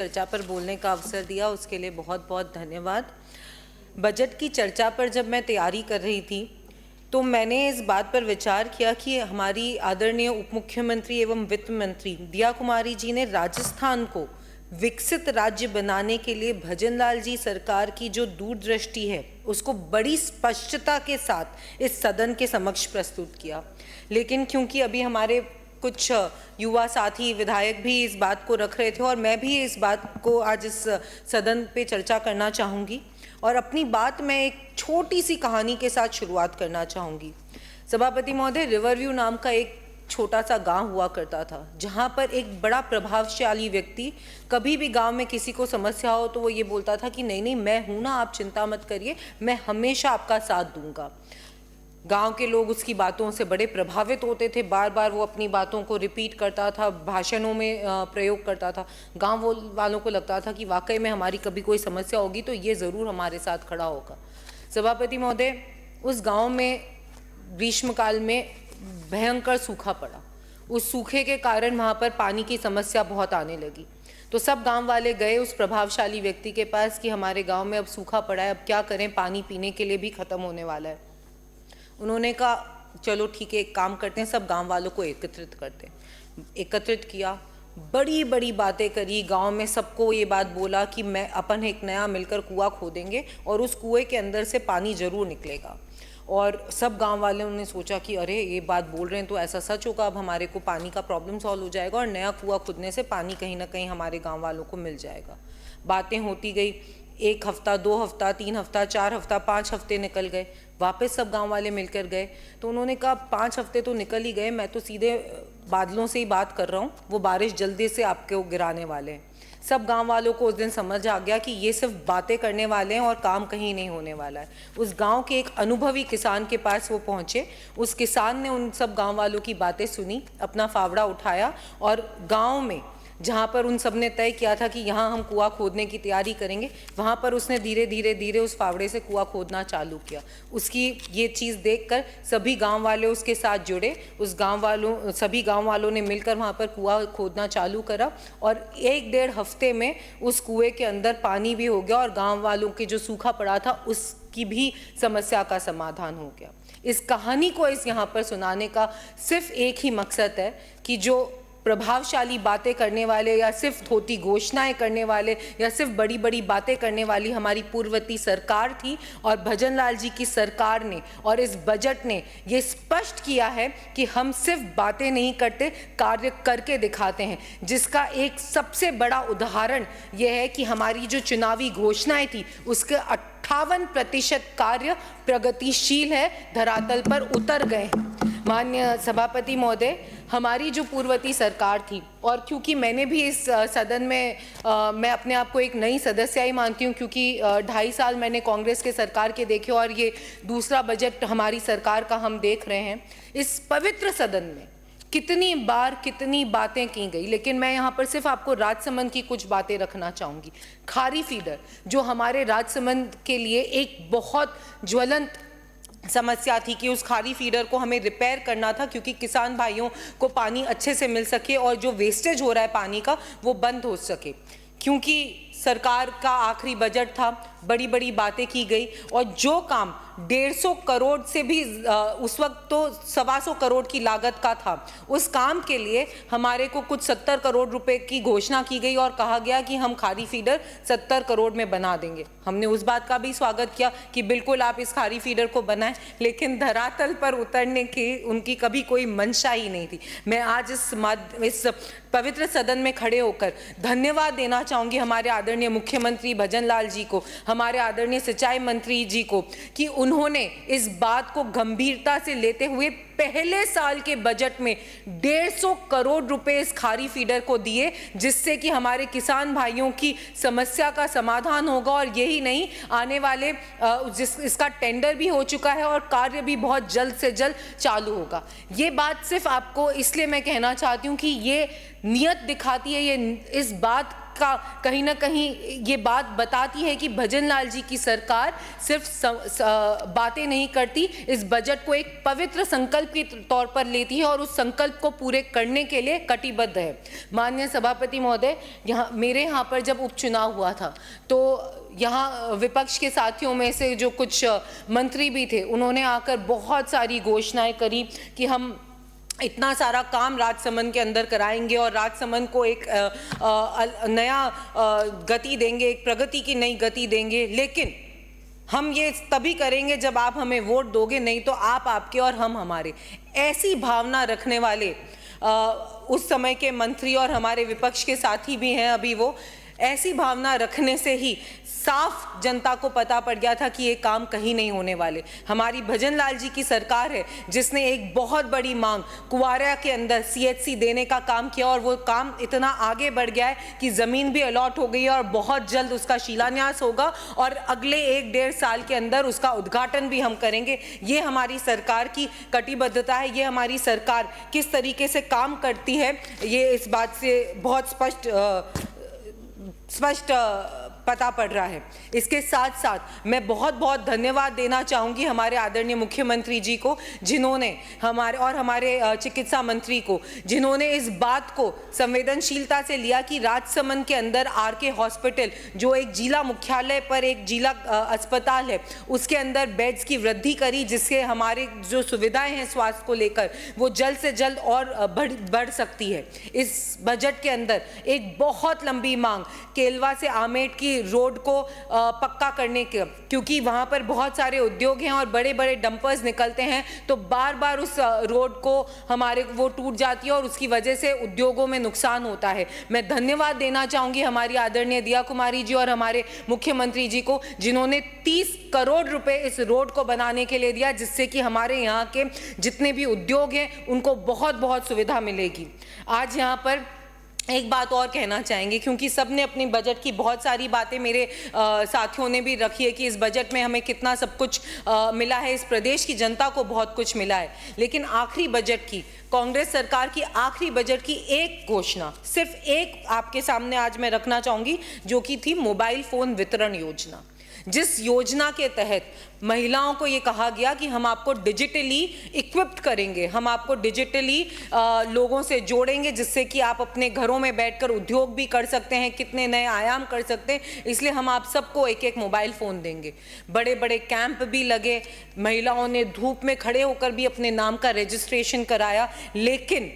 चर्चा पर बोलने का अवसर दिया, उसके लिए बहुत बहुत धन्यवाद। बजट की चर्चा पर जब मैं तैयारी कर रही थी तो मैंने इस बात पर विचार किया कि हमारी आदरणीय उप मुख्यमंत्री एवं वित्त मंत्री दिया कुमारी जी ने राजस्थान को विकसित राज्य बनाने के लिए भजनलाल जी सरकार की जो दूरदृष्टि है उसको बड़ी स्पष्टता के साथ इस सदन के समक्ष प्रस्तुत किया। लेकिन क्योंकि अभी हमारे कुछ युवा साथी विधायक भी इस बात को रख रहे थे और मैं भी इस बात को आज इस सदन पे चर्चा करना चाहूँगी और अपनी बात मैं एक छोटी सी कहानी के साथ शुरुआत करना चाहूँगी। सभापति महोदय, रिवरव्यू नाम का एक छोटा सा गांव हुआ करता था जहां पर एक बड़ा प्रभावशाली व्यक्ति कभी भी गांव में किसी को समस्या हो तो वो ये बोलता था कि नहीं नहीं मैं हूं ना, आप चिंता मत करिए, मैं हमेशा आपका साथ दूंगा। गांव के लोग उसकी बातों से बड़े प्रभावित होते थे, बार बार वो अपनी बातों को रिपीट करता था, भाषणों में प्रयोग करता था। गांव वालों को लगता था कि वाकई में हमारी कभी कोई समस्या होगी तो ये ज़रूर हमारे साथ खड़ा होगा। सभापति महोदय, उस गांव में ग्रीष्मकाल में भयंकर सूखा पड़ा। उस सूखे के कारण वहाँ पर पानी की समस्या बहुत आने लगी। तो सब गांव वाले गए उस प्रभावशाली व्यक्ति के पास कि हमारे गाँव में अब सूखा पड़ा है, अब क्या करें, पानी पीने के लिए भी ख़त्म होने वाला है। उन्होंने कहा चलो ठीक है, एक काम करते हैं, सब गांव वालों को एकत्रित करते हैं। एकत्रित किया, बड़ी बड़ी बातें करी, गांव में सबको ये बात बोला कि मैं अपन एक नया मिलकर कुआं खोदेंगे और उस कुएं के अंदर से पानी जरूर निकलेगा। और सब गांव वालों ने सोचा कि अरे ये बात बोल रहे हैं तो ऐसा सच होगा, अब हमारे को पानी का प्रॉब्लम सॉल्व हो जाएगा और नया कुआं खुदने से पानी कहीं ना कहीं हमारे गाँव वालों को मिल जाएगा। बातें होती गई, 1 हफ्ता, 2 हफ्ता, 3 हफ्ता, 4 हफ्ता, 5 हफ्ते निकल गए। वापस सब गांव वाले मिलकर गए तो उन्होंने कहा 5 हफ्ते तो निकल ही गए, मैं तो सीधे बादलों से ही बात कर रहा हूँ, वो बारिश जल्दी से आपके गिराने वाले हैं। सब गांव वालों को उस दिन समझ आ गया कि ये सिर्फ बातें करने वाले हैं और काम कहीं नहीं होने वाला है। उस गांव के एक अनुभवी किसान के पास वो पहुंचे। उस किसान ने उन सब गांव वालों की बातें सुनी, अपना फावड़ा उठाया और गाँव में जहाँ पर उन सब ने तय किया था कि यहाँ हम कुआं खोदने की तैयारी करेंगे, वहाँ पर उसने धीरे धीरे उस फावड़े से कुआं खोदना चालू किया। उसकी ये चीज़ देखकर सभी गांव वाले उसके साथ जुड़े। सभी गांव वालों ने मिलकर वहाँ पर कुआं खोदना चालू करा और 1-1.5 हफ्ते में उस कुएं के अंदर पानी भी हो गया और गाँव वालों के जो सूखा पड़ा था उसकी भी समस्या का समाधान हो गया। इस कहानी को यहाँ पर सुनाने का सिर्फ एक ही मकसद है कि जो प्रभावशाली बातें करने वाले या सिर्फ थोती घोषणाएं करने वाले या सिर्फ बड़ी बड़ी बातें करने वाली हमारी पूर्ववर्ती सरकार थी और भजनलाल जी की सरकार ने और इस बजट ने ये स्पष्ट किया है कि हम सिर्फ बातें नहीं करते, कार्य करके दिखाते हैं। जिसका एक सबसे बड़ा उदाहरण यह है कि हमारी जो चुनावी घोषणाएं थी उसके 58% कार्य प्रगतिशील है, धरातल पर उतर गए। माननीय सभापति महोदय, हमारी जो पूर्ववर्ती सरकार थी और क्योंकि मैंने भी इस सदन में मैं अपने आप को एक नई सदस्य ही मानती हूँ क्योंकि 2.5 साल मैंने कांग्रेस के सरकार के देखे और ये दूसरा बजट हमारी सरकार का हम देख रहे हैं। इस पवित्र सदन में कितनी बार कितनी बातें की गई, लेकिन मैं यहाँ पर सिर्फ आपको राजसमंद की कुछ बातें रखना चाहूँगी। खारी फीडर जो हमारे राजसमंद के लिए एक बहुत ज्वलंत समस्या थी कि उस खारी फीडर को हमें रिपेयर करना था क्योंकि किसान भाइयों को पानी अच्छे से मिल सके और जो वेस्टेज हो रहा है पानी का वो बंद हो सके। क्योंकि सरकार का आखिरी बजट था, बड़ी बड़ी बातें की गई और जो काम 150 करोड़ से भी उस वक्त तो 125 करोड़ की लागत का था, उस काम के लिए हमारे को कुछ 70 करोड़ रुपए की घोषणा की गई और कहा गया कि हम खारी फीडर 70 करोड़ में बना देंगे। हमने उस बात का भी स्वागत किया कि बिल्कुल आप इस खारी फीडर को बनाएं, लेकिन धरातल पर उतरने की उनकी कभी कोई मंशा ही नहीं थी। मैं आज इस पवित्र सदन में खड़े होकर धन्यवाद देना चाहूँगी हमारे आदरणीय मुख्यमंत्री भजनलाल जी को, हमारे आदरणीय सिंचाई मंत्री जी को कि उन्होंने इस बात को गंभीरता से लेते हुए पहले साल के बजट में 150 करोड़ रुपए इस खारी फीडर को दिए, जिससे कि हमारे किसान भाइयों की समस्या का समाधान होगा। और यही नहीं, आने वाले इसका टेंडर भी हो चुका है और कार्य भी बहुत जल्द से जल्द चालू होगा। ये बात सिर्फ आपको इसलिए मैं कहना चाहती हूँ कि ये नियत दिखाती है, ये इस बात का कहीं ना कहीं ये बात बताती है कि भजन लाल जी की सरकार सिर्फ बातें नहीं करती, इस बजट को एक पवित्र संकल्प के तौर पर लेती है और उस संकल्प को पूरे करने के लिए कटिबद्ध है। माननीय सभापति महोदय, मेरे यहाँ पर जब उपचुनाव हुआ था तो यहाँ विपक्ष के साथियों में से जो कुछ मंत्री भी थे, उन्होंने आकर बहुत सारी घोषणाएं करी कि हम इतना सारा काम राजसमंद के अंदर कराएंगे और राजसमंद को एक नया गति देंगे, एक प्रगति की नई गति देंगे, लेकिन हम ये तभी करेंगे जब आप हमें वोट दोगे, नहीं तो आप आपके और हम हमारे। ऐसी भावना रखने वाले उस समय के मंत्री और हमारे विपक्ष के साथी भी हैं अभी, वो ऐसी भावना रखने से ही साफ जनता को पता पड़ गया था कि ये काम कहीं नहीं होने वाले। हमारी भजन लाल जी की सरकार है जिसने एक बहुत बड़ी मांग कुवारा के अंदर CHC देने का काम किया और वो काम इतना आगे बढ़ गया है कि ज़मीन भी अलॉट हो गई है और बहुत जल्द उसका शिलान्यास होगा और अगले 1-1.5 साल के अंदर उसका उद्घाटन भी हम करेंगे। ये हमारी सरकार की कटिबद्धता है, ये हमारी सरकार किस तरीके से काम करती है, ये इस बात से बहुत स्पष्ट पता पड़ रहा है। इसके साथ साथ मैं बहुत बहुत धन्यवाद देना चाहूँगी हमारे आदरणीय मुख्यमंत्री जी को, जिन्होंने हमारे चिकित्सा मंत्री को, जिन्होंने इस बात को संवेदनशीलता से लिया कि राजसमंद के अंदर RK हॉस्पिटल, जो एक जिला मुख्यालय पर एक जिला अस्पताल है, उसके अंदर बेड्स की वृद्धि करी, जिससे हमारे जो सुविधाएं हैं स्वास्थ्य को लेकर वो जल्द से जल्द और बढ़ सकती है। इस बजट के अंदर एक बहुत लंबी मांग केलवा से आमेट की रोड को पक्का करने के, क्योंकि वहां पर बहुत सारे उद्योग हैं और बड़े बड़े डंपर्स निकलते हैं, तो बार बार उस रोड को हमारे वो टूट जाती है और उसकी वजह से उद्योगों में नुकसान होता है। मैं धन्यवाद देना चाहूंगी हमारी आदरणीय दिया कुमारी जी और हमारे मुख्यमंत्री जी को, जिन्होंने 30 करोड़ रुपए इस रोड को बनाने के लिए दिया, जिससे कि हमारे यहाँ के जितने भी उद्योग हैं उनको बहुत बहुत सुविधा मिलेगी। आज यहाँ पर एक बात और कहना चाहेंगे, क्योंकि सबने अपनी बजट की बहुत सारी बातें मेरे साथियों ने भी रखी है कि इस बजट में हमें कितना सब कुछ मिला है, इस प्रदेश की जनता को बहुत कुछ मिला है, लेकिन आखिरी बजट की, कांग्रेस सरकार की आखिरी बजट की एक घोषणा, सिर्फ एक आपके सामने आज मैं रखना चाहूंगी, जो कि थी मोबाइल फोन वितरण योजना। जिस योजना के तहत महिलाओं को ये कहा गया कि हम आपको डिजिटली इक्विप्ड करेंगे, हम आपको डिजिटली लोगों से जोड़ेंगे, जिससे कि आप अपने घरों में बैठकर उद्योग भी कर सकते हैं, कितने नए आयाम कर सकते हैं, इसलिए हम आप सबको एक एक मोबाइल फ़ोन देंगे। बड़े बड़े कैंप भी लगे, महिलाओं ने धूप में खड़े होकर भी अपने नाम का रजिस्ट्रेशन कराया, लेकिन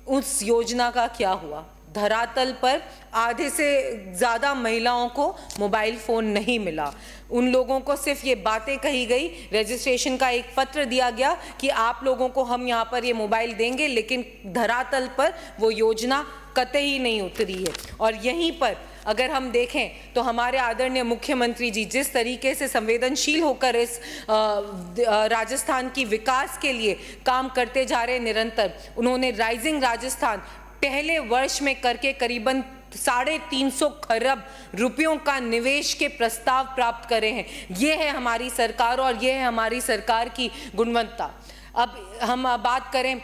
उस योजना का क्या हुआ? धरातल पर आधे से ज़्यादा महिलाओं को मोबाइल फ़ोन नहीं मिला। उन लोगों को सिर्फ ये बातें कही गई, रजिस्ट्रेशन का एक पत्र दिया गया कि आप लोगों को हम यहाँ पर ये मोबाइल देंगे, लेकिन धरातल पर वो योजना कतई नहीं उतरी है। और यहीं पर अगर हम देखें तो हमारे आदरणीय मुख्यमंत्री जी जिस तरीके से संवेदनशील होकर इस राजस्थान की विकास के लिए काम करते जा रहे निरंतर, उन्होंने राइजिंग राजस्थान पहले वर्ष में करके करीबन 350 खरब रुपयों का निवेश के प्रस्ताव प्राप्त करे हैं। ये है हमारी सरकार और ये है हमारी सरकार की गुणवत्ता। अब हम बात करें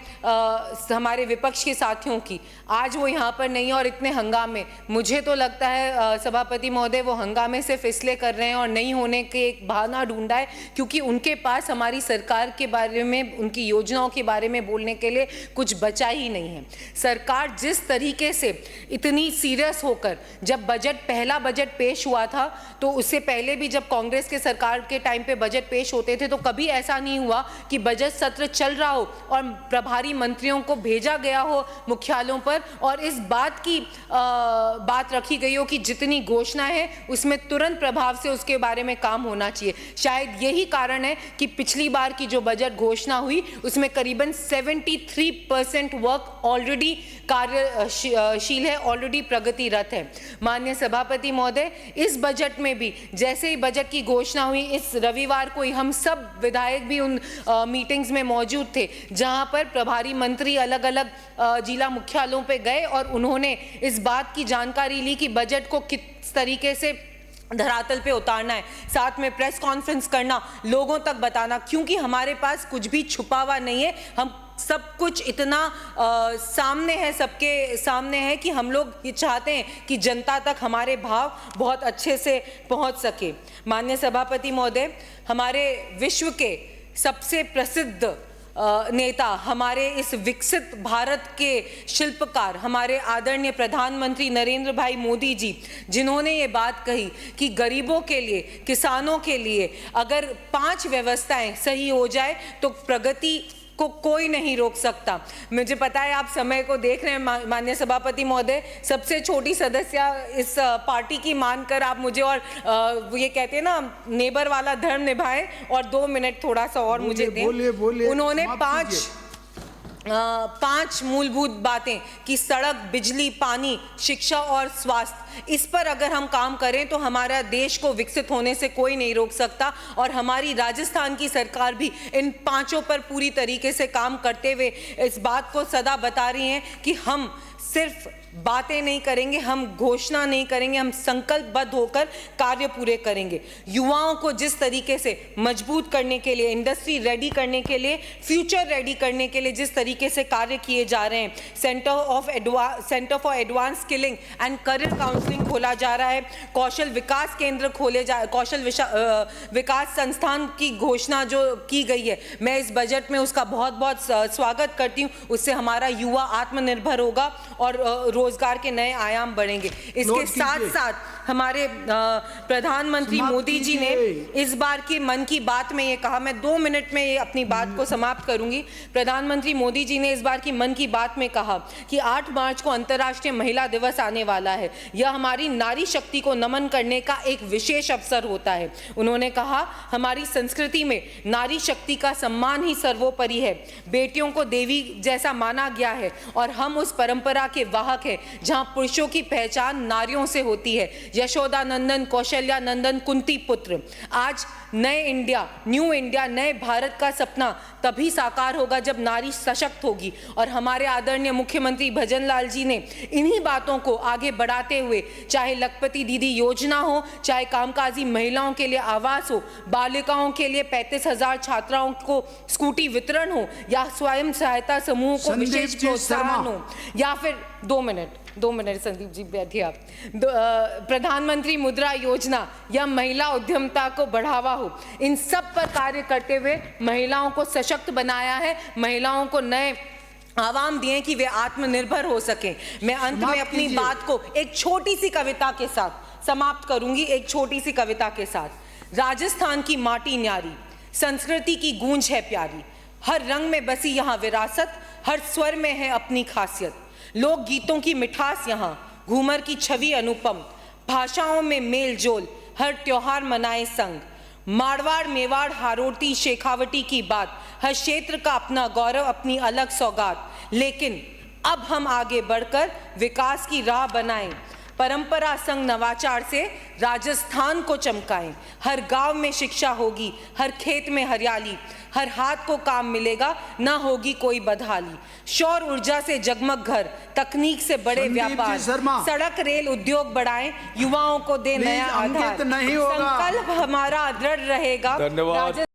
हमारे विपक्ष के साथियों की, आज वो यहाँ पर नहीं और इतने हंगामे, मुझे तो लगता है सभापति महोदय वो हंगामे सिर्फ इसलिए कर रहे हैं और नहीं होने के एक बहाना ढूंढा है, क्योंकि उनके पास हमारी सरकार के बारे में, उनकी योजनाओं के बारे में बोलने के लिए कुछ बचा ही नहीं है। सरकार जिस तरीके से इतनी सीरियस होकर, जब पहला बजट पेश हुआ था, तो उससे पहले भी जब कांग्रेस के सरकार के टाइम पे बजट पेश होते थे तो कभी ऐसा नहीं हुआ कि बजट सत्र चल रहा हो और प्रभारी मंत्रियों को भेजा गया हो मुख्यालयों पर और इस बात की बात रखी गई हो कि जितनी घोषणा है उसमें तुरंत प्रभाव से उसके बारे में काम होना चाहिए। शायद यही कारण है कि पिछली बार की जो बजट घोषणा हुई उसमें करीबन 73% वर्क ऑलरेडी कार्यशील है, ऑलरेडी प्रगतिरत है। माननीय सभापति महोदय, इस बजट में भी जैसे ही बजट की घोषणा हुई, इस रविवार को ही हम सब विधायक भी उन मीटिंग्स में मौजूद थे जहां पर प्रभारी मंत्री अलग अलग जिला मुख्यालयों पे गए और उन्होंने इस बात की जानकारी ली कि बजट को किस तरीके से धरातल पे उतारना है, साथ में प्रेस कॉन्फ्रेंस करना, लोगों तक बताना, क्योंकि हमारे पास कुछ भी छुपा हुआ नहीं है। हम सब कुछ इतना सामने है, सबके सामने है कि हम लोग ये चाहते हैं कि जनता तक हमारे भाव बहुत अच्छे से पहुंच सके। माननीय सभापति महोदय, हमारे विश्व के सबसे प्रसिद्ध नेता, हमारे इस विकसित भारत के शिल्पकार, हमारे आदरणीय प्रधानमंत्री नरेंद्र भाई मोदी जी, जिन्होंने ये बात कही कि गरीबों के लिए, किसानों के लिए अगर 5 व्यवस्थाएं सही हो जाए तो प्रगति को कोई नहीं रोक सकता। मुझे पता है आप समय को देख रहे हैं माननीय सभापति महोदय, सबसे छोटी सदस्य इस पार्टी की मानकर आप मुझे और ये कहते हैं ना, नेबर वाला धर्म निभाएं और 2 मिनट थोड़ा सा और मुझे दें। उन्होंने 5 मूलभूत बातें कि सड़क, बिजली, पानी, शिक्षा और स्वास्थ्य, इस पर अगर हम काम करें तो हमारा देश को विकसित होने से कोई नहीं रोक सकता। और हमारी राजस्थान की सरकार भी इन 5 पर पूरी तरीके से काम करते हुए इस बात को सदा बता रही है कि हम सिर्फ बातें नहीं करेंगे, हम घोषणा नहीं करेंगे, हम संकल्पबद्ध होकर कार्य पूरे करेंगे। युवाओं को जिस तरीके से मजबूत करने के लिए, इंडस्ट्री रेडी करने के लिए, फ्यूचर रेडी करने के लिए जिस तरीके से कार्य किए जा रहे हैं, centre for advance skilling and career counselling खोला जा रहा है, कौशल विकास केंद्र खोले जा, कौशल विकास संस्थान की घोषणा जो की गई है, मैं इस बजट में उसका बहुत बहुत स्वागत करती हूँ। उससे हमारा युवा आत्मनिर्भर होगा और रोजगार के नए आयाम बढ़ेंगे। इसके साथ साथ हमारे प्रधानमंत्री मोदी जी ने इस बार की मन की बात में ये कहा, मैं 2 मिनट में ये अपनी बात को समाप्त करूंगी। प्रधानमंत्री मोदी जी ने इस बार की मन की बात में कहा कि 8 मार्च को अंतर्राष्ट्रीय महिला दिवस आने वाला है। यह हमारी नारी शक्ति को नमन करने का एक विशेष अवसर होता है। उन्होंने कहा, हमारी संस्कृति में नारी शक्ति का सम्मान ही सर्वोपरि है। बेटियों को देवी जैसा माना गया है और हम उस परंपरा के वाहक हैं जहां पुरुषों की पहचान नारियों से होती है। यशोदा नंदन, कौशल्या नंदन, कुंती पुत्र। आज नए इंडिया, न्यू इंडिया, नए भारत का सपना तभी साकार होगा जब नारी सशक्त होगी। और हमारे आदरणीय मुख्यमंत्री भजन लाल जी ने इन्हीं बातों को आगे बढ़ाते हुए, चाहे लखपति दीदी योजना हो, चाहे कामकाजी महिलाओं के लिए आवास हो, बालिकाओं के लिए 35,000 छात्राओं को स्कूटी वितरण हो, या स्वयं सहायता समूह को विशेष प्रोत्साहन हो, या फिर 2 मिनट संदीप जी बैठिए आप, प्रधानमंत्री मुद्रा योजना या महिला उद्यमिता को बढ़ावा हो, इन सब पर कार्य करते हुए महिलाओं को सशक्त बनाया है, महिलाओं को नए आवाम दिए कि वे आत्मनिर्भर हो सकें। मैं अंत में अपनी बात को एक छोटी सी कविता के साथ समाप्त करूंगी, एक छोटी सी कविता के साथ। राजस्थान की माटी न्यारी, संस्कृति की गूंज है प्यारी, हर रंग में बसी यहाँ विरासत, हर स्वर में है अपनी खासियत। लोक गीतों की मिठास यहाँ, घूमर की छवि अनुपम, भाषाओं में मेल जोल, हर त्योहार मनाए संग। मारवाड़, मेवाड़, हारोटी, शेखावटी की बात, हर क्षेत्र का अपना गौरव, अपनी अलग सौगात। लेकिन अब हम आगे बढ़कर विकास की राह बनाएं, परंपरा संग नवाचार से राजस्थान को चमकाएं। हर गांव में शिक्षा होगी, हर खेत में हरियाली, हर हाथ को काम मिलेगा, ना होगी कोई बदहाली। सौर ऊर्जा से जगमग घर, तकनीक से बड़े व्यापार, सड़क रेल उद्योग बढ़ाएं, युवाओं को दे नया आधार। संकल्प हमारा दृढ़ रहेगा।